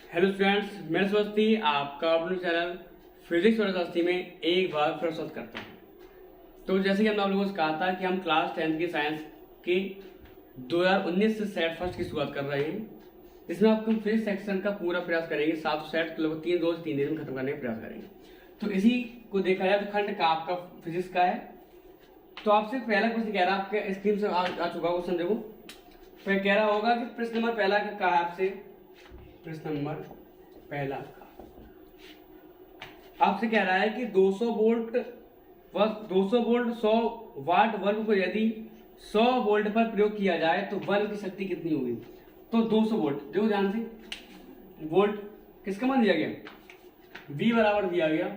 Hello students, मैं स्वस्ति आपका अपने चैनल फिजिक्स और शास्त्री में एक बार फिर स्वागत करता हूँ। तो जैसे कि हमने आप लोगों से कहा था कि हम क्लास 10th की साइंस की 2019 से सेट फर्स्ट की शुरुआत कर रहे हैं। इसमें आपको फिजिक्स सेक्शन का पूरा प्रयास करेंगे, 7 सेट लगभग 3 दिन में खत्म करने का प्रयास करेंगे। तो इसी को देखा जाए तो खंड का आपका फिजिक्स का है। तो आपसे पहला क्वेश्चन कह रहा है, आपके स्क्रीन से आ चुका क्वेश्चन देखो। फिर कह रहा होगा कि प्रश्न नंबर पहला कहा है आपसे, प्रश्न नंबर पहला आपसे कह रहा है कि 200 वोल्ट 100 वाट बल्ब को यदि 100 वोल्ट पर प्रयोग किया जाए तो बल्ब की शक्ति कितनी होगी। तो 200 वोल्ट, देखो ध्यान से, वोल्ट किसका मान दिया गया, V बराबर दिया गया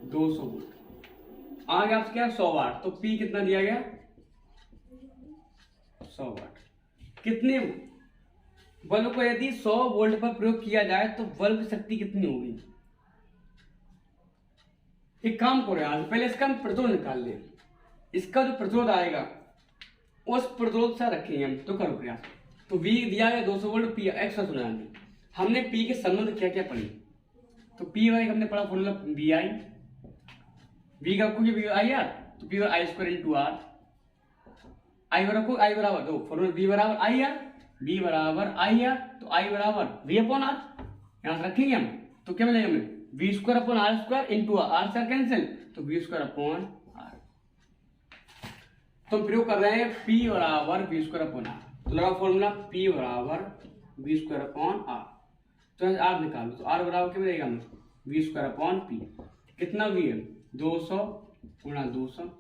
200 वोल्ट। आगे आपसे क्या 100 वाट, तो P कितना दिया गया 100 वाट। कितने बल्ब को यदि 100 वोल्ट पर प्रयोग किया जाए तो बल्ब की शक्ति कितनी होगी। एक काम करो यार, पहले इसका हम प्रतिरोध निकाल लें। इसका जो प्रतिरोध आएगा उस प्रतिरोध से रखेंगे हम। तो करो प्रयास। तो V दिया है 200 वोल्ट, P एक्स्ट्रा सुना हमने P के संबंध क्या क्या पढ़ी। तो P वाई हमने पढ़ा फॉर्मूला VI, V का रखोगे VI R, तो P I square into R, I रखो I बराबर दो फॉर्मूला V बराबर I R, V बराबर आई आर, तो आई बराबर V अपॉन आर, यहां से रखेंगे हम। तो क्या मिलेगा हमें V square upon R square into R से कैंसिल, तो V स्क्वायर अपॉन आर। तो हम प्रयोग कर रहे हैं P बराबर V स्क्वायर अपॉन आर। तो लगा फॉर्मूला P बराबर V स्क्वायर अपॉन आर। तो आर निकालो, तो आर बराबर क्या मिलेगा हमें V स्क्वायर अपॉन P। कितना V है 200 गुणा 200,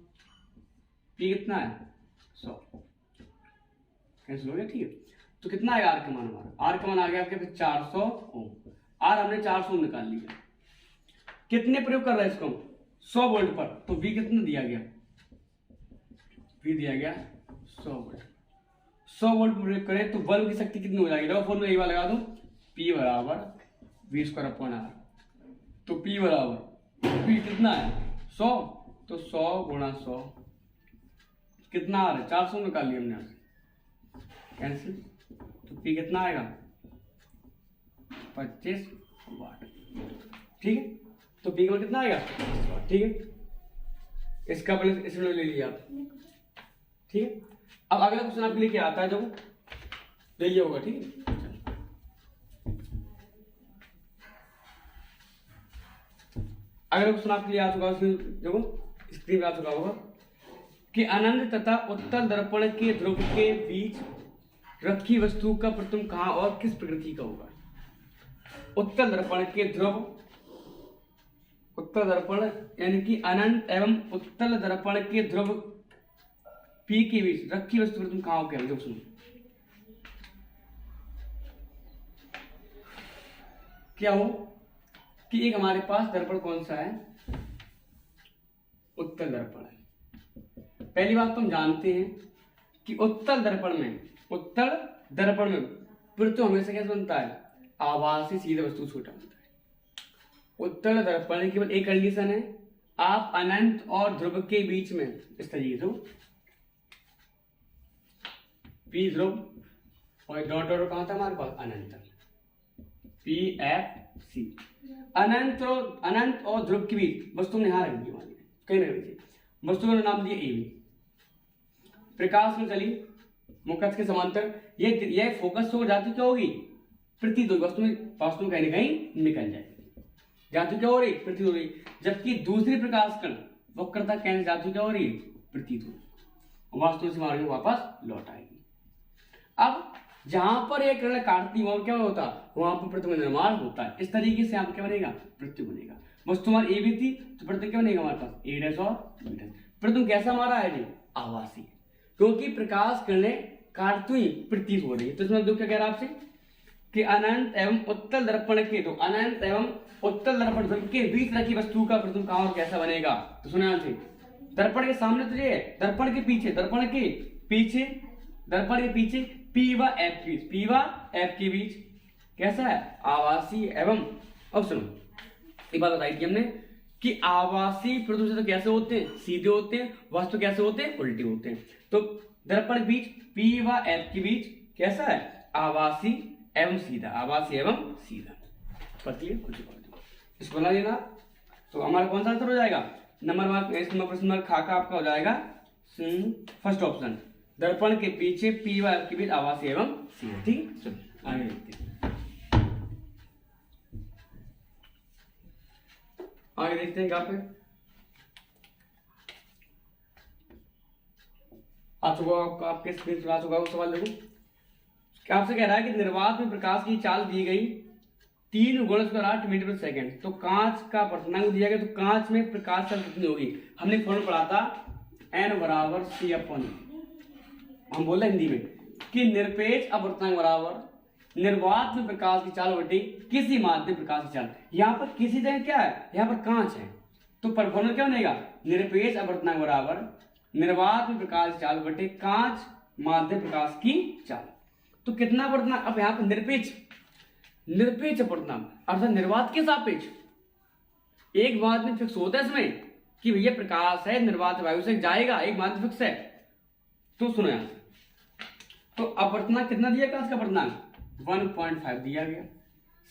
P कितना है 100, कैंसिल हो गया, ठीक है। तो कितना आएगा आर का मान, हमारा आर का मान आ गया आपके 400 ओम। आर हमने 400 निकाल लिया। कितने प्रयोग कर रहे हैं इसको 100 वोल्ट पर, तो V कितना दिया गया, V दिया गया 100 वोल्ट। 100 वोल्ट प्रयोग करें तो बल्ब की शक्ति कितनी हो जाएगी, फॉर्मूला ये वाला लगा दूं, P बराबर V स्क्वायर अपॉन आर। तो P बराबर P कितना है 100, तो 100 गुणा 100 कितना आ रहा है 400 निकाल लिया हमने यहाँ से, कैंसिल। तो P कितना आएगा 25 वाट, ठीक है। तो P का कितना आएगा 25 वाट, ठीक है। इसका बैलेंस इसमें ले लिया आप, ठीक है। अब अगला क्वेश्चन आपके लिए क्या आता है, जब ले लिया होगा, ठीक है। अगला क्वेश्चन आपके लिए आ चुका है, देखो स्क्रीन पे आ चुका होगा कि अनंत तथा उत्तल दर्पण के ध्रुव के बीच रखी वस्तु का प्रतिबिंब कहां और किस प्रकृति का होगा। उत्तल दर्पण के ध्रुव, उत्तल दर्पण यानी कि अनंत एवं उत्तल दर्पण के ध्रुव P के बीच रखी वस्तु प्रतिबिंब कहां होगा। देखो सुनो, क्या हो कि एक हमारे पास दर्पण कौन सा है, उत्तल दर्पण है। पहली बात तो हम जानते हैं कि उत्तल दर्पण में प्रतिबिंब हमेशा कैसे बनता है, आभासी सीधे वस्तु छोटा बनता है। उत्तल दर्पण में केवल एक कंडीशन है, आप अनंत और ध्रुव के बीच में इस तरीके से P ध्रुव और डॉट डॉट कहां था हमारे पास अनंत, P F C, अनंत और ध्रुव के बीच वस्तु ने यहां रख दी, कहीं रख दी वस्तु का नाम दिया AB। प्रकाश में चली मुख्य के समांतर ये फोकस हो जाती क्या होगी, प्रतिध्वनि, वस्तु में कहीं ना कहीं निकल जाएगी, जाती क्या हो रही प्रतिध्वनि। जबकि दूसरी प्रकाश कण वक्रता कैसे जाती क्या हो रही प्रतिध्वनि, वस्तु से मार्ग वापस लौट आएगी। अब जहां पर एक किरण काटती वहां क्या होता, वहां पर प्रतिबिंब निर्माण होता है। इस तरीके से यहाँ क्या बनेगा, प्रतिबिंब बनेगा। वस्तु हमारी ए भी थी तो प्रतिबिंब क्या बनेगा हमारे पास A डैश और B डैश। प्रतिबिंब कैसा हमारा है जी, आभासी, क्योंकि प्रकाश किरणें काटती हुई प्रतीत हो रही है। तो इसमें क्या कह रहा है आपसे कि अनंत एवं उत्तल दर्पण के, तो अनंत एवं उत्तल दर्पण के बीच रखी वस्तु का प्रतिबिंब कहां और कैसा बनेगा। तो सुना ध्यान से, दर्पण के सामने तो ये है, दर्पण के पीछे P व F के बीच कैसा है, आभासी एवं। अब सुनो एक बात बताई थी हमने कि आभासी प्रतिबिंब तो कैसे होते हैं, सीधे होते हैं, वास्तव कैसे होते हैं, उल्टे होते हैं। तो दर्पण के बीच P व F के बीच कैसा है, आभासी एवं सीधा, आवासीय एवं सीधा। पति है कुछ इसको बना लेना। तो हमारा कौन सा आंसर हो जाएगा? नंबर मार्क प्रश्न नंबर खा का आपका हो जाएगा फर्स्ट ऑप्शन, दर्पण के पीछे पी व एफ के बीच आवासीय एवं सीधा। ठीक, चलो आगे देखते हैं। आगे देखते हैं, यहाँ पे आपके स्क्रीन पर आ चुका होगा सवाल। देखो आपसे कह रहा है कि निर्वात में प्रकाश की चाल दी गई 3 × 8 मीटर पर सेकंड। तो कांच का अपवर्तनांक दिया गया, तो कांच में प्रकाश चाल कितनी होगी? हमने फॉर्मूला पढ़ा था n बराबर c अपन, हम बोले हिंदी में कि निरपेक्ष अपवर्तनांक बराबर निर्वात में प्रकाश की चाल बटे किसी माध्यम प्रकाश की चाल। यहाँ पर किसी जगह क्या है? यहाँ पर कांच है, तो फॉर्मूला क्या बनेगा? निरपेक्ष अपवर्तनांक बराबर निर्वात में प्रकाश की चाल बटे कांच माध्यम प्रकाश की चाल। तो कितना अपवर्तनांक? अब यहाँ पर निरपेक्ष अपवर्तनांक अर्थात निर्वात के सापेक्ष एक माध्यम फिक्स होता है इसमें कि भैया प्रकाश है निर्वात वायु से जाएगा, एक माध्यम फिक्स है। तो सुनो यहां, तो अपवर्तनांक कितना दिया कांच का अपवर्तनांक? 1.5 दिया गया।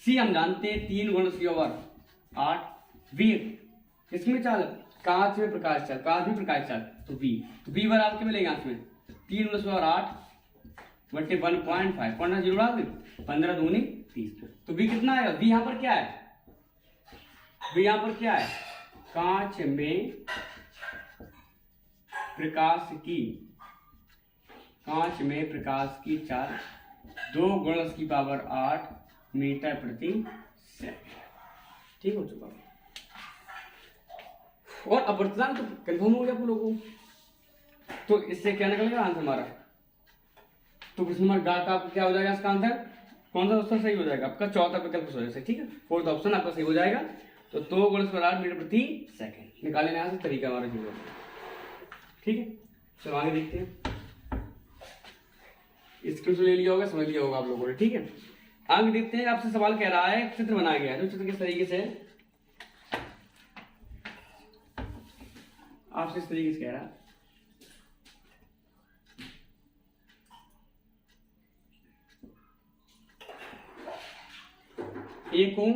सी हम जानते हैं 3 × c/8 v, इसमें चाल कांच में प्रकाश चाल, कांच में प्रकाश चाल, तो v बराबर क्या मिलेगा? इसमें 3 × 8 बटे 1.5, 15 दूनी 30। तो v कितना आएगा? v यहाँ पर क्या है? v यहाँ पर क्या है? कांच में प्रकाश की चाल 2 × 10⁸ मीटर प्रति सेकंड। ठीक हो चुका। और अपवर्तनांक तो कंफर्म हो गया आप लोगों को। तो इससे क्या निकलेगा आंसर हमारा? तो प्रश्न नंबर गा का क्या हो जाएगा इसका आंसर? कौन सा उत्तर सही हो जाएगा? आपका चौथा विकल्प हो जाएगा। ठीक है, फोर्थ ऑप्शन आपका सही हो जाएगा। तो 2 × 10⁸ मीटर प्रति सेकंड निकालने यहाँ से तरीका हमारा जो है। ठीक है, चलो आगे देखते हैं। स्क्रीन ले लिया होगा, समझ लिया होगा आप लोगों ने। ठीक है, आगे देखते हैं। आपसे सवाल कह रहा है चित्र बनाया गया है, तो चित्र किस तरीके से आपसे इस तरीके से कह रहा है। एक ओम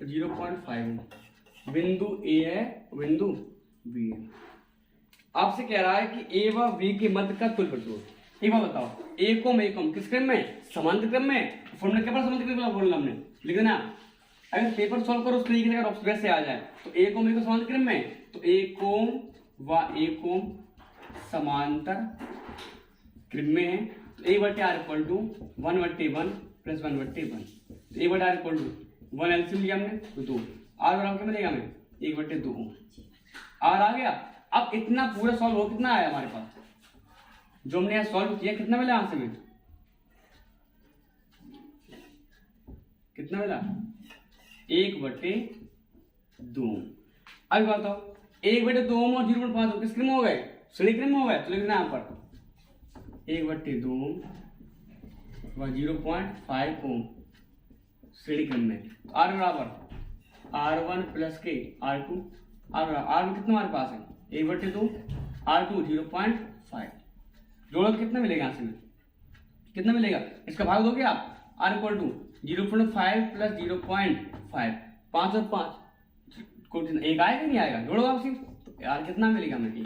0.5 बिंदु ए है, बिंदु बी है। आपसे कह रहा है कि ए व बी के मध्य का तुल्य प्रतिरोध। एक बार बताओ, एक ओम किस क्रम में? समांतर क्रम में। फॉर्मूला क्या समांतर क्रम का फॉर्मूला हमने लिख देना। अगर पेपर सॉल्व करो उस तरीके से, अगर ऑप्शन से आ जाए तो एक ओम समांतर क्रम में, तो एक ओम व एक ओम समांतर क्रम में है। तो 1/r = 1/1 + 1/1। तो 1/r = 1 एलसीएम लिया हमने, तो 2 r बराबर क्या मिलेगा हमें? 1/2 r आ गया। अब इतना पूरा सॉल्व हो, कितना आया हमारे पास? जो हमने यहाँ सॉल्व किया कितना मिला आंसर में? कितना मिला? 1/2। अब बताओ 1/2 और 0.5 किस क्रम में हो गए? श्रेणी क्रम में हो गए। तो लिखना यहाँ पर 1/2 व 0.5 ओम श्रेणी क्रम में। तो r बराबर r1 + k r2। r में कितना हमारे पास है? 1/2 r2 0.5। जोड़ो कितना मिलेगा आंसर में? कितना मिलेगा? इसका भाग दोगे आप। r = 0.5 + 0.5, 5 और 5 एक आएगा नहीं आएगा? जोड़ो आप सिर्फ, तो यार कितना मिलेगा हमें?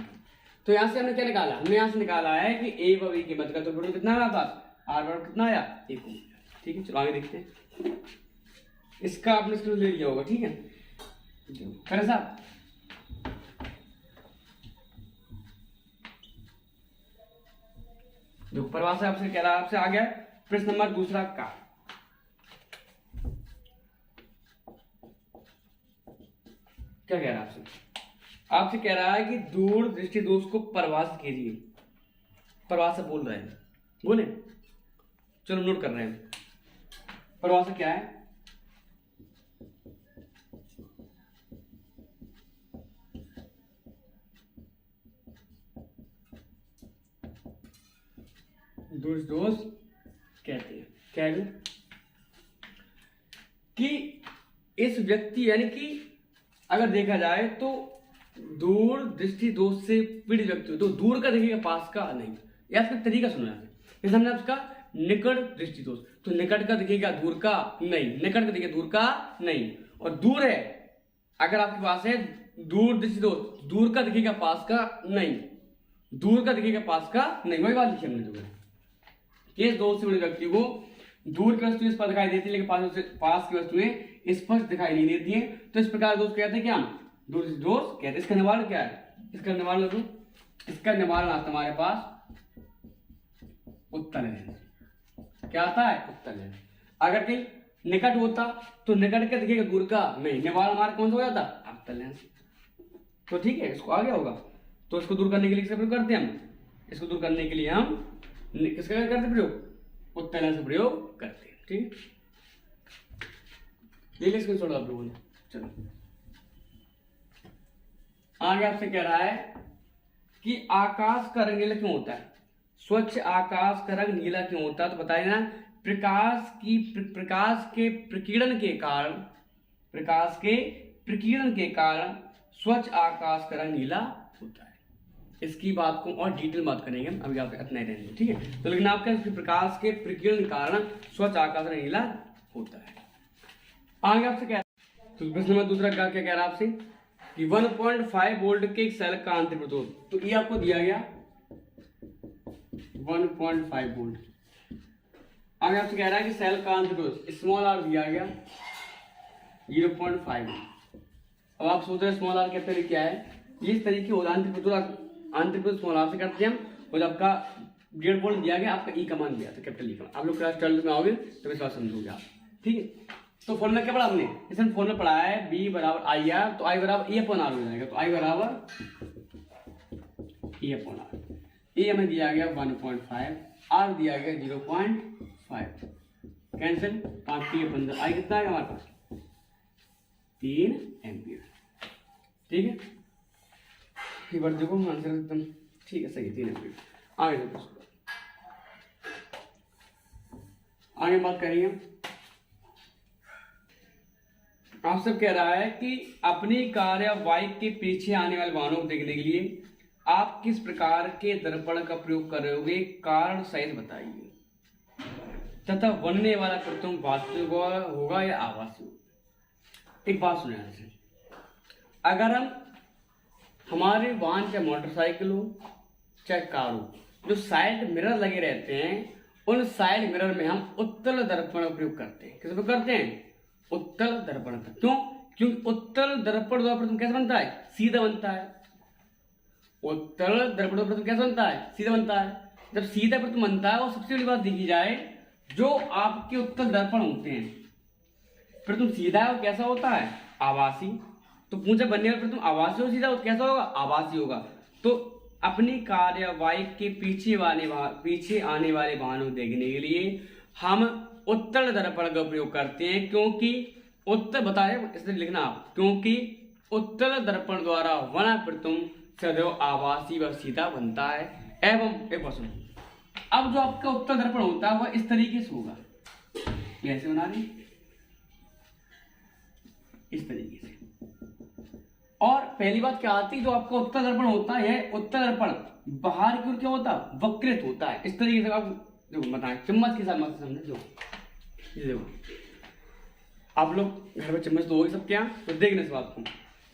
तो यहाँ से हमने क्या निकाला? हमने यहाँ से निकाला है कि ए व बी के मध्य का तुल्य प्रतिरोध कितना है हमारे पास? r बराबर कितना आया? 1 ओम। ठीक है, चलो आगे देखते हैं। इसका आपने स्क्रीन ले लिया होगा। ठीक है, करें साहब। जो प्रवास है आपसे कह रहा है, आपसे आ गया प्रश्न नंबर दूसरा का। क्या कह रहा है आपसे? आपसे कह रहा है कि दूर दृष्टि दोष को परिभाषित कीजिए। परिभाषा बोल रहे हैं, बोले। चलो नोट कर रहे हैं। परिभाषा क्या है? दूर दोष कहते हैं। क्या है कि इस व्यक्ति, यानी कि अगर देखा जाए तो दूर दृष्टि दोष से पीड़ित व्यक्ति हो, तो दूर का देखिएगा, पास का नहीं। या इसका तरीका सुनो। जैसे हमने आपका निकट दृष्टि दोष। तो निकट का दिखेगा, दूर का नहीं, निकट का दिखेगा, दूर का नहीं। और दूर है, अगर आपके पास है दूर दृष्टि दोष, दूर का दिखेगा, पास का नहीं, दूर का दिखेगा, पास का नहीं। वही बात लिखी हमने जो है, केस दोष से बड़े व्यक्ति को दूर की वस्तुएं स्पष्ट दिखाई देती है, लेकिन पास की वस्तुएं स्पष्ट दिखाई नहीं देती है। तो इस प्रकार दोष कहते हैं क्या, दूर दृष्टि दोष कहते हैं। इसका निवारण क्या है, इसका निवारण लगो, इसका निवारण आता हमारे पास उत्तल लेंस। क्या आता है, उत्तल लेंस। अगर कहीं निकट होता तो निकट का दिखेगा, दूर का नहीं, निवारण हमारा कौन सा हो जाता, अवतल लेंस। तो ठीक है, इसको आ गया होगा। तो इसको दूर करने के लिए किसका प्रयोग करते हैं हम, इसको दूर करने के लिए हम किसका करते हैं प्रयोग, उत्तल लेंस का प्रयोग करते हैं। ठीक है, ये ले स्क्रीनशॉट आप लोगों ने। चलो आगे आपसे कह रहा है कि आकाश का रंग नीला क्यों होता है, स्वच्छ आकाश का रंग नीला क्यों होता है। तो बताइए ना, प्रकाश के प्रकीर्णन के कारण स्वच्छ आकाश का रंग नीला होता है। इसकी बात को और डिटेल बात करेंगे हम, अभी आप इतना ही रहेंगे। ठीक है, तो लेकिन आपका प्रकाश के प्रकीर्णन के कारण स्वच्छ आकाश का रंग नीला होता है। आगे आपसे क्या, तो प्रश्न नंबर दूसरा क्या कह रहा है आपसे कि 1.5 वोल्ट के एक सेल का आंतरिक प्रतिरोध। तो ये आपको दिया गया 1.5 वोल्ट। आगे आपसे कह रहा है कि सेल का आंतरिक प्रतिरोध स्मॉल आर दिया गया 0.5। अब आप सोच रहे हैं स्मॉल आर कैपिटल क्या है, इस तरीके होगा आंतरिक प्रतिरोध स्मॉल आर से करते हैं हम। और जब आपका 1.5 वोल्ट दिया गया, आपका ई कमान दिया था, कैपिटल ई कमान। आप लोग क्लास 12 में आओगे तो इस बात समझोगे आप। ठीक है, तो फॉर्मूला क्या पढ़ा हमने, इसमें फॉर्मूला पढ़ा है B बराबर आई आर, तो I बराबर E अपॉन आर हो जाएगा। तो I बराबर E अपॉन आर। ए हमें दिया गया 1.5, आर दिया गया 0.5, कैंसिल 5 3 15, आई कितना है हमारे पास 3 एम्पियर। ठीक है, एक बार देखो आंसर एकदम ठीक है, सही है 3 एम्पियर। आगे देखो, आगे बात करिए। आपसे कह रहा है कि अपनी कार या बाइक के पीछे आने वाले वाहनों को देखने के लिए आप किस प्रकार के दर्पण का प्रयोग करोगे, कारण सहित बताइए, तथा बनने वाला प्रतिबिंब वास्तविक होगा या आभासी होगा। एक बात सुने, अगर हम हमारे वाहन चाहे मोटरसाइकिल हो चाहे कार हो, जो साइड मिरर लगे रहते हैं, उन साइड मिरर में हम उत्तल दर्पण का प्रयोग करते हैं। किस प्रयोग करते हैं, उत्तल दर्पण का। क्यों, क्योंकि उत्तल दर्पण द्वारा प्रतिबिंब कैसे बनता है, सीधा बनता है। उत्तल दर्पण द्वारा प्रतिबिंब कैसे बनता है, सीधा बनता है। जब सीधा प्रतिबिंब बनता है, और सबसे बड़ी बात देखी जाए, जो आपके उत्तल दर्पण होते हैं, प्रतिबिंब सीधा है वो कैसा होता है, आभासी। तो पूछे बनने वाला प्रतिबिंब आभासी हो सीधा, कैसा होगा, आभासी होगा। तो अपनी कार या बाइक के पीछे आने वाले वाहनों को देखने के लिए हम उत्तल दर्पण का प्रयोग करते हैं, क्योंकि उत्तल बताए इसलिए लिखना आप, क्योंकि उत्तल दर्पण द्वारा बना प्रतिबिंब सदैव आभासी व सीधा बनता है। एवं एक प्रश्न, अब जो आपका उत्तल दर्पण होता है वह इस तरीके से होगा, कैसे बना रहे, इस तरीके से। और पहली बात क्या आती है, जो आपका उत्तल दर्पण होता है, उत्तल दर्पण बाहर की ओर क्या होता है, वक्रित होता है। इस तरीके से आप देखो, बताएं चम्मच के साथ मत समझे, जो ये देखो आप लोग घर में चम्मच तो हो ही सबके यहाँ, तो देखने इस बात को,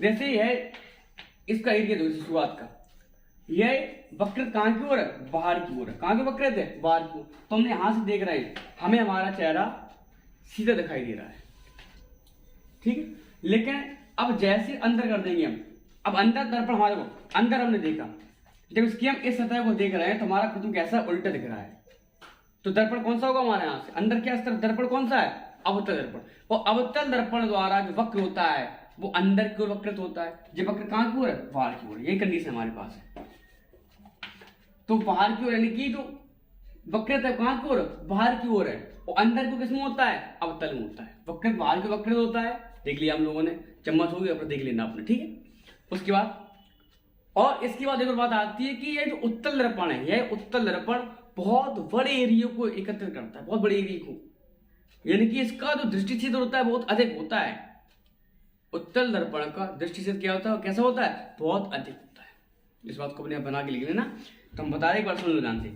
जैसे ही है इसका एरिया दो, शुरुआत का यह वक्रित कहाँ की ओर है, बाहर की ओर है। कहाँ की वक्रित है, बाहर की ओर। तो हमने यहां से देख रहे हैं, हमें हमारा चेहरा सीधा दिखाई दे रहा है, ठीक है। लेकिन अब जैसे अंदर कर देंगे हम, अब अंदर दर्पण हमारे को अंदर हमने देखा, जब इसकी हम इस सतह को देख रहे हैं तो हमारा प्रतिबिंब कैसा उल्टा दिख रहा है। तो दर्पण कौन सा होगा हमारे यहाँ से अंदर, क्या दर्पण कौन सा है, अवतल दर्पण। और अवतल दर्पण द्वारा जो वक्र होता है वो अंदर की ओर वक्रित होता है, जब वक्र कहाँ की ओर है, बाहर की ओर। यही कंडीशन हमारे पास है। तो बाहर की ओर यानी कि जो वक्रित है कहाँ की ओर, बाहर की ओर है, और अंदर की किसमें होता है, अवतल में होता है। वक्रित बाहर की वक्रित होता है, देख लिया हम लोगों ने, चम्मच होगी अपने देख लेना आपने, ठीक है। उसके बाद और इसके बाद एक और बात आती है कि ये जो उत्तल दर्पण है, यह उत्तल दर्पण बहुत बड़े एरिया को एकत्रित करता है, बहुत बड़े एरिया को, यानी कि इसका जो दृष्टि क्षेत्र होता है बहुत अधिक होता है। उत्तल दर्पण का दृष्टि क्षेत्र क्या होता है, कैसा होता है, बहुत अधिक होता है। इस बात को अपने बना के लिख लेना। तो हम बता रहे एक बार सुन लो ध्यान से,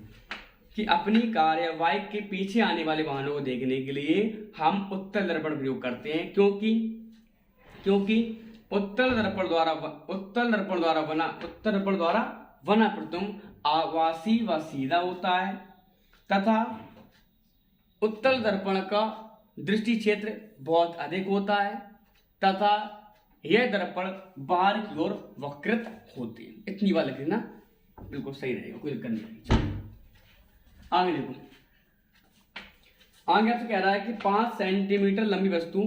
कि अपनी कार या बाइक के पीछे आने वाले वाहनों को देखने के लिए हम उत्तल दर्पण प्रयोग करते हैं, क्योंकि उत्तल दर्पण द्वारा बना प्रतिबिंब आभासी व सीधा होता है तथा उत्तल दर्पण का दृष्टि क्षेत्र बहुत अधिक होता है तथा यह दर्पण बाहर की ओर वक्रित होते हैं। इतनी बात लिखी ना, बिल्कुल सही रहेगा, कोई दिक्कत नहीं। आगे देखो, आगे आपसे कह रहा है कि 5 सेंटीमीटर लंबी वस्तु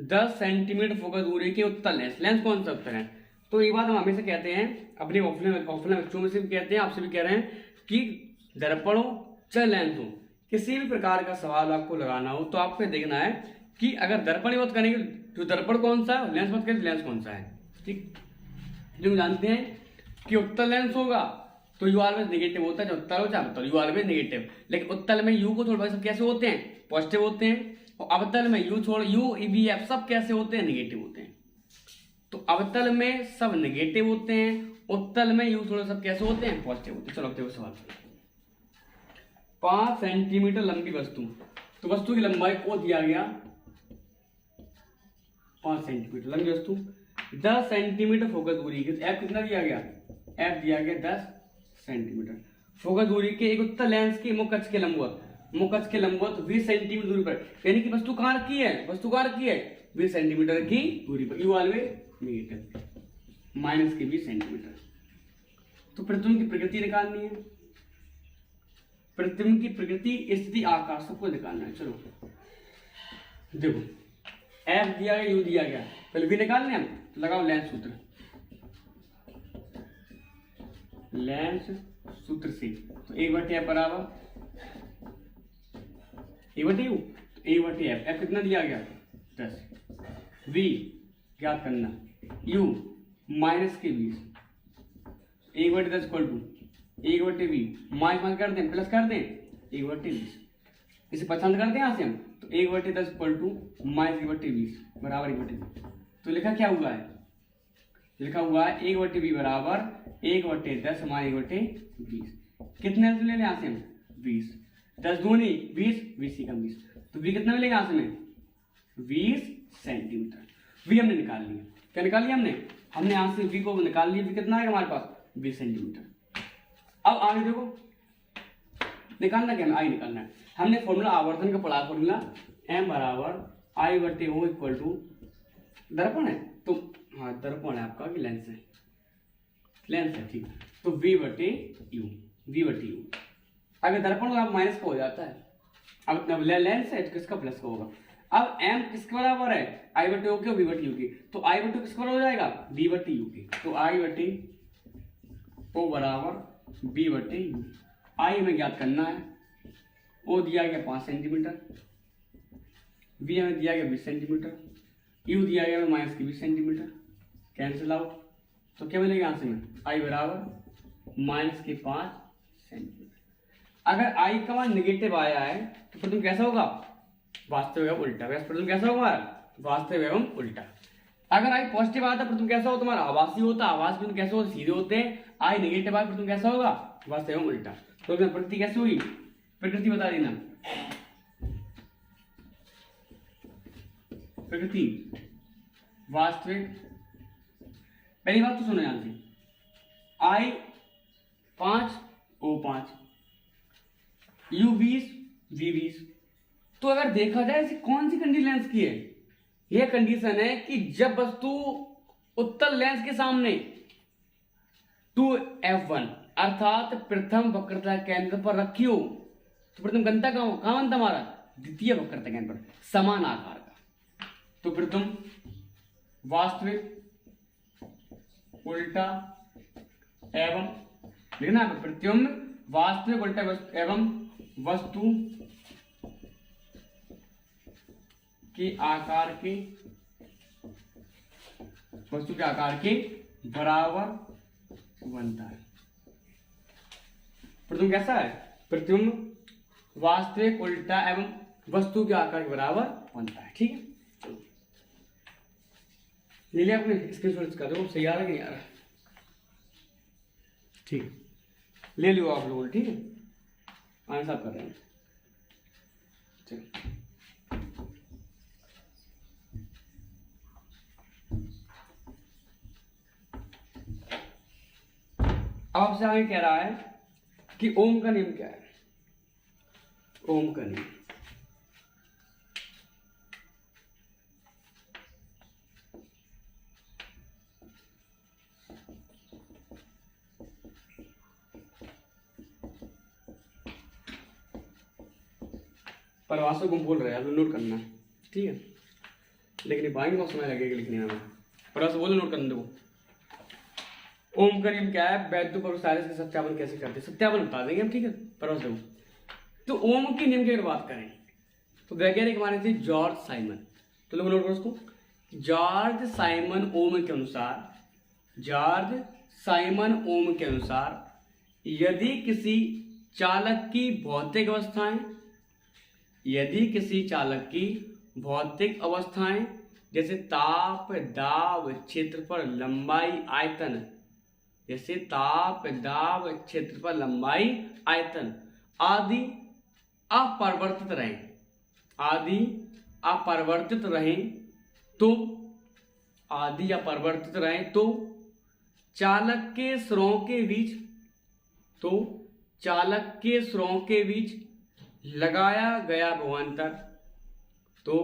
10 सेंटीमीटर फोकस दूरी के उत्तल लेंस कौन सा उत्तर है? तो ये बात हम हमेशा कहते हैं अपने ऑफलाइन बच्चों में से भी कहते हैं, आपसे भी कह रहे हैं कि दर्पण हो चाहे लेंस हो, किसी भी प्रकार का सवाल आपको लगाना हो तो आपको देखना है कि अगर दर्पण की बात करेंगे तो दर्पण कौन सा है, लेंस बात करें लेंस कौन सा है। ठीक, जो जानते हैं कि उत्तल लेंस होगा तो यू ऑलवेज नेगेटिव होता है, जो उत्तल हो चाहे उत्तल, यू ऑलवेज नेगेटिव। लेकिन उत्तल में यू को छोड़ सब कैसे होते हैं, पॉजिटिव होते हैं, और अवतल में यू छोड़ यू बी एफ सब कैसे होते हैं, नेगेटिव होते हैं। तो अवतल में सब नेगेटिव होते हैं, उत्तल में यू छोड़ सब कैसे होते हैं, पॉजिटिव होते हैं। चलो अब देखो सवाल, 5 सेंटीमीटर लंबी वस्तु, तो वस्तु की लंबाई ओ दिया गया 5 सेंटीमीटर लंबी वस्तु, 10 सेंटीमीटर फोकस दूरी की, एफ कितना दिया गया, एफ दिया गया 10 सेंटीमीटर फोकस दूरी के एक उत्तल लेंस की मुख्य अक्ष के लंबवत 20 सेंटीमीटर दूरी पर, यानी कि वस्तु कहाँ रखी है, 20 सेंटीमीटर की दूरी पर, यू ऑलवेज नेगेटिव, माइनस के 20 सेंटीमीटर। तो प्रतिबिंब की प्रकृति निकालनी है, प्रतिबिंब की प्रकृति, स्थिति, आकार सबको निकालना है। चलो देखो, एफ दिया गया, यू दिया गया, पहले भी निकालने हम, तो लगाओ लेंस सूत्र, लेंस सूत्र से, तो 1/f बराबर 1/u, 1/f, एफ कितना दिया गया 10, v ज्ञात करना, u माइनस के 20, 1/10 इक्वल टू 1/v, माइनस कर दें प्लस कर दें 1/20, इसे पसंद करते हैं यहाँ से हम, तो 1/10 इक्वल टू माइनस 1/20 बराबर 1/20। तो लिखा क्या हुआ है, लिखा हुआ है 1/v बराबर 1/10 माइनस 1/20। कितने ले लें यहाँ से हम 20, 10 दूनी 20, 20 का 20, तो v कितना मिलेगा यहाँ से हमें 20 सेंटीमीटर। v हमने निकाल लिया, क्या निकाल लिया हमने यहाँ से v को निकाल लिया, v कितना आएगा हमारे पास 20 सेंटीमीटर। अब आगे देखो, निकालना क्या है, आई निकालना है। हमने फॉर्मूला आवर्धन का पढ़ा, फॉर्मूला m बराबर I/O इक्वल टू दर्पण है, तो हाँ दर्पण है आपका कि लेंस है, लेंस है, ठीक, तो v/u, अगर दर्पण का माइनस का हो जाता है, अब लेंस है तो किसका प्लस का होगा। अब m किसके बराबर है, I/O के, v/u की, तो I/O किसके बराबर हो जाएगा v/u की, तो I/O बराबर v/u, I हमें ज्ञात करना है, O दिया गया 5 सेंटीमीटर, V हमें दिया गया 20 सेंटीमीटर, U दिया गया माइनस के 20 सेंटीमीटर, कैंसिल आउट, तो क्या मिलेगा यहाँ से में I बराबर माइनस के 5 सेंटीमीटर। अगर I का मान निगेटिव आया है तो प्रतिबिंब कैसा होगा, वास्तविक एवं उल्टा, प्रतिबिंब कैसा होगा हमारा, वास्तविक एवं उल्टा। अगर I पॉजिटिव आता है प्रतिबिंब कैसा होता है तुम्हारा, आभासी होता है, आभासी प्रतिबिंब कैसे होते, सीधे होते हैं। I नेगेटिव आया प्रतिबिंब कैसा होगा, वास्तविक एवं उल्टा। तो प्रकृति कैसे हुई, प्रकृति बता देना, प्रकृति वास्तविक, पहली बात तो सुनो यहां से, I 5 O 5, U 20 V 20। तो अगर देखा जाए ऐसी कौन सी कंडीशन लेंस की है, यह कंडीशन है कि जब वस्तु उत्तल लेंस के सामने 2f1 अर्थात प्रथम वक्रता केंद्र पर रखी हो, तो प्रथम घनता कहां बनता हमारा, द्वितीय वक्रता केंद्र पर समान आकार का। तो प्रथम वास्तविक उल्टा एवं, लिखना है प्रतिबिंब वास्तविक उल्टा एवं वस्तु के आकार के, वस्तु के आकार के बराबर बनता है। प्रतिबिंब कैसा है, प्रतिबिंब वास्तविक उल्टा एवं वस्तु के आकार के बराबर बनता है। ठीक है, चलो ले लिया आपने, स्क्रीनशॉट कर दो, सही आ रहा है कि नहीं आ रहा, ठीक ले लियो आप लोगों ने, ठीक है। आंसर आप कर रहे हैं। चलो आपसे आगे कह रहा है कि ओम का नियम क्या है। ओम का नियम, परिभाषा को बोल रहे हैं, आप नोट करना है, ठीक है, लेकिन पाएंगे बहुत समय लगेगा लिखने में। परिभाषा बोलो, नोट करने दो। ओम का नियम क्या है, वैद्य पर साइलेंस का सत्यापन कैसे करते हैं, सत्यापन बता देंगे हम, ठीक है। परिभाषा देखो, तो ओम के नियम की अगर बात करें तो वैज्ञानिक हमारे थे जॉर्ज साइमन। तो लोग नोट करो उसको, जॉर्ज साइमन ओम के अनुसार, जॉर्ज साइमन ओम के अनुसार यदि किसी चालक की भौतिक अवस्थाएं, यदि किसी चालक की भौतिक अवस्थाएं जैसे ताप, दाब, क्षेत्रफल, लंबाई, आयतन, जैसे ताप, दाब, क्षेत्रफल, लंबाई, आयतन आदि अपरिवर्तित रहें, आदि अपरिवर्तित रहें तो, आदि अपरिवर्तित रहें तो चालक के सिरों के बीच, तो चालक के सिरों के बीच लगाया गया विभवांतर, तो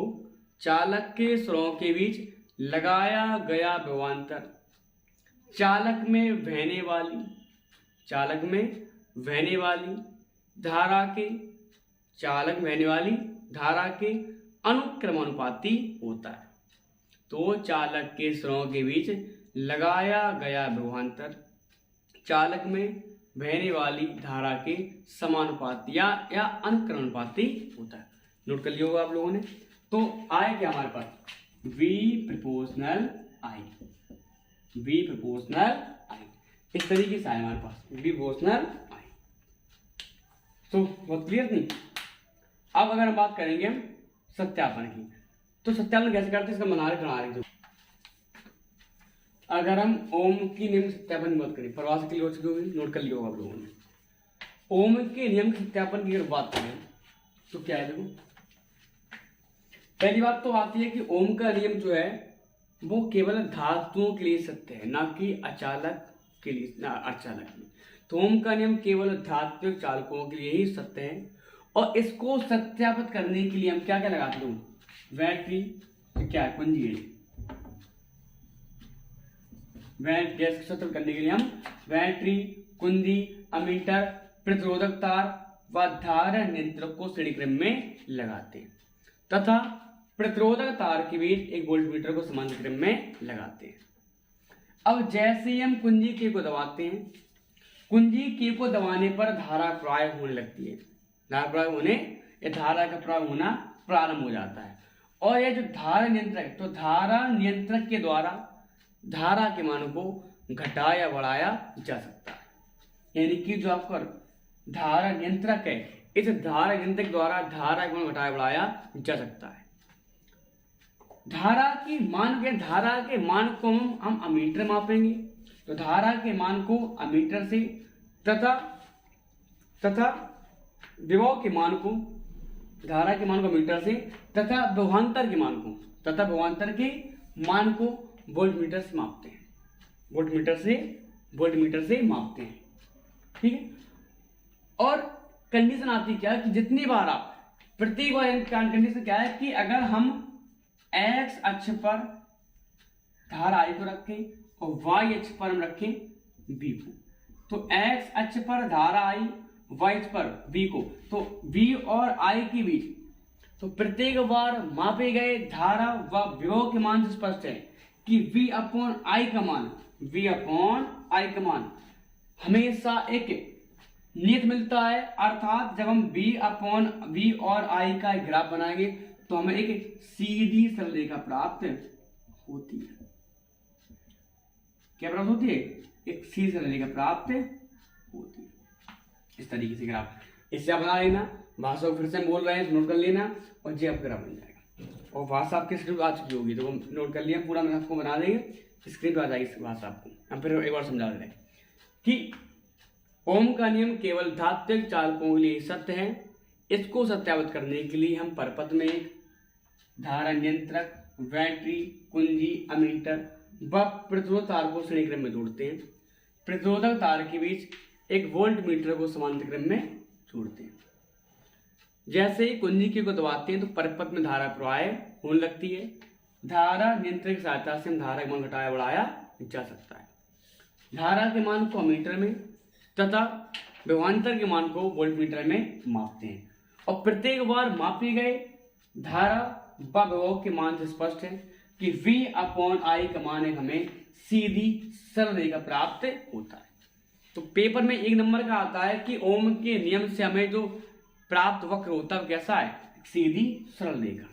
चालक के सिरों के बीच लगाया गया विभवांतर चालक में बहने वाली, चालक में बहने वाली धारा के, चालक में बहने वाली धारा के अनुक्रमानुपाती होता है। तो चालक के सिरों के बीच लगाया गया विभवांतर चालक में बहने वाली धारा के समानुपाती या अनुक्रमानुपाती होता है। नोट कर लिया होगा आप लोगों ने। तो आए क्या हमारे पास, V proportional I, V proportional I, इस तरीके से आए हमारे पास V प्रोपोर्शनल I। तो बहुत क्लियर नहीं। अब अगर हम बात करेंगे हम सत्यापन की, तो सत्यापन कैसे करते हैं इसका बना रहे। अगर हम ओम की नियम सत्यापन की बात करें, परिभाषा के लिए हो चुकी होगी, नोट कर लिया होगा आप लोगों ने। ओम के नियम सत्यापन की अगर बात करें तो क्या है, देखो पहली बात तो आती है कि ओम का नियम जो है वो केवल धातुओं के लिए सत्य है, ना कि अचालक के लिए, ना अचालक के लिए। तो ओम का नियम केवल धात्विक चालकों के लिए ही सत्य है, और इसको सत्यापित करने के लिए हम क्या क्या लगाते हैं, बैटरी, क्या है कुंजी है, गैस को सत्यापित करने के लिए हम बैटरी, कुंजी, अमीटर, प्रतिरोधक तार व धारा नियंत्रक को श्रेणी क्रम में लगाते हैं तथा प्रतिरोधक तार के बीच एक वोल्टमीटर को समांतर क्रम में लगाते हैं। अब जैसे ही हम कुंजी के को दबाते हैं, कुंजी के को दबाने पर धारा प्रवाह होने लगती है, धारा प्रवाह होने या धारा का प्रवाह होना प्रारंभ हो जाता है। और यह जो धारा नियंत्रक, तो धारा नियंत्रक के द्वारा धारा के मान को घटाया बढ़ाया जा सकता है। यानी कि जो आपका धारा नियंत्रक है, इस धारा नियंत्रक द्वारा धारा के मान घटाया बढ़ाया जा सकता है। धारा के मान को हम अमीटर मापेंगे, तो धारा के मान को अमीटर से तथा विभव के मान को, धारा के मान को अमीटर से तथा विभवांतर के मान को, तथा विभवांतर के मान को वोल्टमीटर से मापते हैं, वोल्टमीटर से मापते हैं, ठीक है। और कंडीशन आती क्या कि जितनी बार आप प्रत्येक बार, कंडीशन क्या है कि अगर हम x अक्ष पर धारा I को रखें और y अक्ष पर हम रखें B को, तो x अक्ष पर धारा I, y अक्ष पर B को, तो B और I के बीच, तो प्रत्येक बार मापे गए धारा व विभव के मान से स्पष्ट है कि V अपॉन I का मान हमेशा एक नियत मिलता है। अर्थात जब हम V और I का ग्राफ बनाएंगे तो हमें एक सीधी सरल रेखा प्राप्त होती है। क्या प्राप्त होती है? एक सीधी सरल रेखा प्राप्त होती है। इस तरीके से ग्राफ इससे आप बना लेना, भाषा को फिर से बोल रहे हैं तो नोट कर लेना, और जी आप ग्राफ बन जाएगा। और भाषा आपकी स्क्रीन पर आ चुकी होगी तो नोट कर लिया, पूरा मैं आपको बना देंगे, स्क्रीन पर आ जाएगी भाषा आपको। हम फिर एक बार समझा दे रहे हैं कि ओम का नियम केवल धात्विक चालकों के लिए सत्य है। इसको सत्यापित करने के लिए हम परपथ में एक धारा नियंत्रक, बैटरी, कुंजी, अमीटर व प्रतिरोधक तार को श्रेणी क्रम में जोड़ते हैं। प्रतिरोधक तार के बीच एक वोल्ट मीटर को समांतर क्रम में जोड़ते हैं। जैसे ही कुंजी की को दबाते हैं तो परपथ में धारा प्रवाह होने लगती है। धारा नियंत्रक की सहायता से हम धारा का मान घटाया बढ़ाया जा सकता है। धारा के मान को अमीटर में तथा विभवांतर के मान को वोल्टमीटर में मापते हैं और प्रत्येक बार मापी गए धारा व विभव के मान से स्पष्ट है कि V/I का मान है, हमें सीधी सरल रेखा प्राप्त होता है। तो पेपर में 1 नंबर का आता है कि ओम के नियम से हमें जो प्राप्त वक्र होता है कैसा है, सीधी सरल रेखा।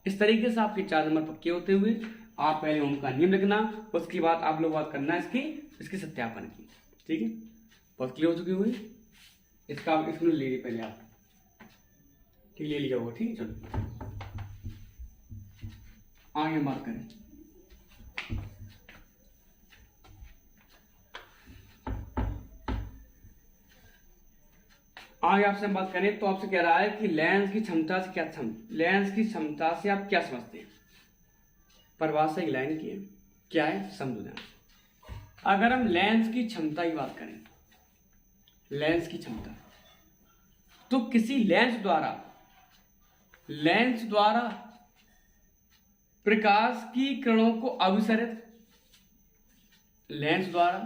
इस तरीके से आपके 4 नंबर पक्के होते हुए आप पहले ओम का नियम लिखना, उसके बाद आप लोग बात करना इसकी सत्यापन की। ठीक है, बहुत क्लियर हो चुकी हुई। इसका इसमें ले ली पहले आप, ठीक ले लिया होगा। ठीक है, चलो आगे बात करें। आगे आपसे बात करें तो आपसे कह रहा है कि लेंस की क्षमता से लेंस की क्षमता से आप क्या समझते हैं। परिभाषा एक लाइन की है, क्या है समझो। अगर हम लेंस की क्षमता की बात करें, लेंस की क्षमता, तो किसी लेंस द्वारा प्रकाश की किरणों को अभिसरित, लेंस द्वारा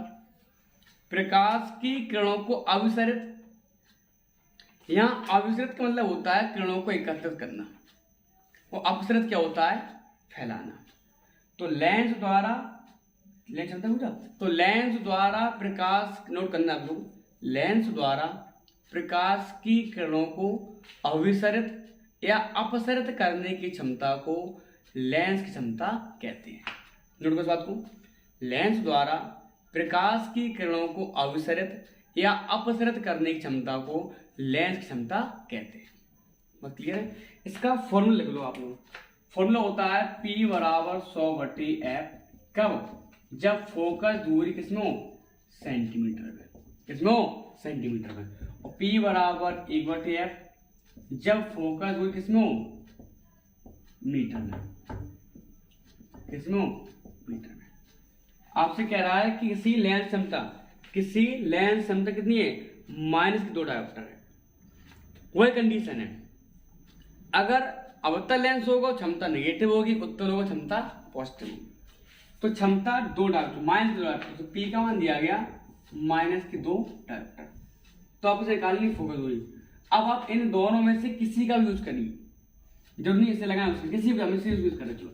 प्रकाश की किरणों को अभिसरित, यहां अभिसरित का मतलब होता है किरणों को एकत्रित करना और अपसरित क्या होता है, फैलाना। तो लेंस द्वारा, लेंस क्षमता पूछा, तो लेंस द्वारा प्रकाश, नोट करना आप लोग, लेंस द्वारा प्रकाश की किरणों को अभिसरित या अपसरित करने की क्षमता को लेंस की क्षमता कहते हैं। नोट करो इस बात को, लेंस द्वारा प्रकाश की किरणों को अभिसरित या अपसरित करने की क्षमता को लेंस की क्षमता कहते हैं। बस क्लियर है। इसका फॉर्मूला लिख लो आप लोग। फॉर्मूला होता है P बराबर 100/F, कब, जब फोकस दूरी किसमें हो, सेंटीमीटर में, किसमें हो, सेंटीमीटर में, और P बराबर 1/F जब फोकस दूरी किसमें हो, मीटर में, किसमें हो, मीटर में। आपसे कह रहा है कि किसी लेंस क्षमता कितनी है, -2 डायोप्टर है। वही कंडीशन है, अगर अवतल लेंस होगा क्षमता नेगेटिव होगी, उत्तल होगा क्षमता पॉजिटिव होगी। तो क्षमता 2 डायोप्टर, -2 डायोप्टर, तो P का मान दिया गया -2 डायोप्टर। तो आप इसे निकालनी फोकस दूरी। अब आप इन दोनों में से किसी का भी यूज करिए, जरूरी नहीं इसे लगाए उसके, किसी का भी यूज करें। चलो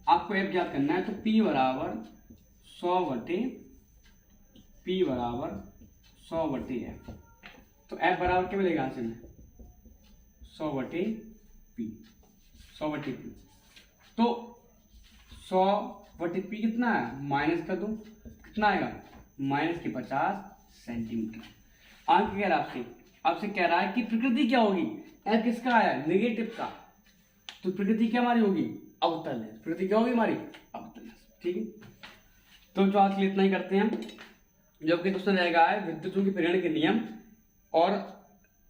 आपको F ज्ञात करना है, तो P बराबर 100/F। तो F बराबर क्या मिलेगा, 100/P। तो 100/P कितना है, माइनस कर दो, कितना आएगा, -50 सेंटीमीटर। आगे कह रहा है आपसे कह रहा है कि प्रकृति क्या होगी, F किसका आया, नेगेटिव का, तो प्रकृति क्या हमारी होगी, अवतल है। प्रकृति क्या होगी हमारी, अवतल है। ठीक है, तो जो आज के लिए इतना ही करते हैं। जबकि क्वेश्चन रहेगा है विद्युत चुंबकीय प्रेरण के नियम और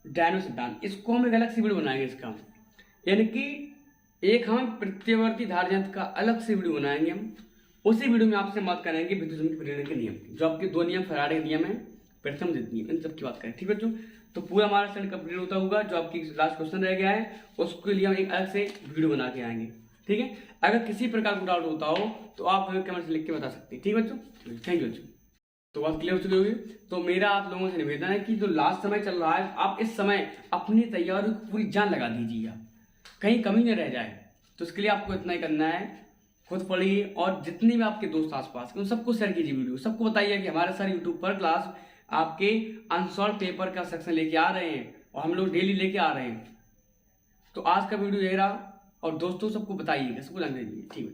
डायनो सिद्धांत, इसको हम एक अलग से वीडियो बनाएंगे इसका, यानी कि एक हम प्रत्यावर्ती धारा यंत्र का अलग से वीडियो बनाएंगे। हम उसी वीडियो में आपसे बात करेंगे विद्युत चुंबकीय प्रेरण के नियम, जो आपके 2 नियम, फैराडे के नियम है, प्रथम द्वितीय नियम, इन सब की बात करें। ठीक है बच्चों, तो पूरा हमारा सेशन कंप्लीट होता होगा। जो आपकी लास्ट क्वेश्चन रह गया है उसके लिए हम एक अलग से वीडियो बना के आएंगे। ठीक है, अगर किसी प्रकार का डाउट होता हो तो आप हमें कमेंट से लिख के बता सकते हैं। ठीक है बच्चों, थैंक यू बच्चों। तो बात क्लियर हो चुकी होगी। तो मेरा आप लोगों से निवेदन है कि जो लास्ट समय चल रहा है, आप इस समय अपनी तैयारी को पूरी जान लगा दीजिए, कहीं कमी न रह जाए। तो इसके लिए आपको इतना ही करना है, खुद पढ़िए और जितने भी आपके दोस्त आसपास उन सबको शेयर कीजिए वीडियो, सबको बताइए कि हमारे सर यूट्यूब पर क्लास आपके अनसॉल्व पेपर का सेक्शन लेके आ रहे हैं और हम लोग डेली लेके आ रहे हैं। तो आज का वीडियो ये रहा और दोस्तों सबको बताइएगा, सबको जानकारी दीजिए। ठीक है।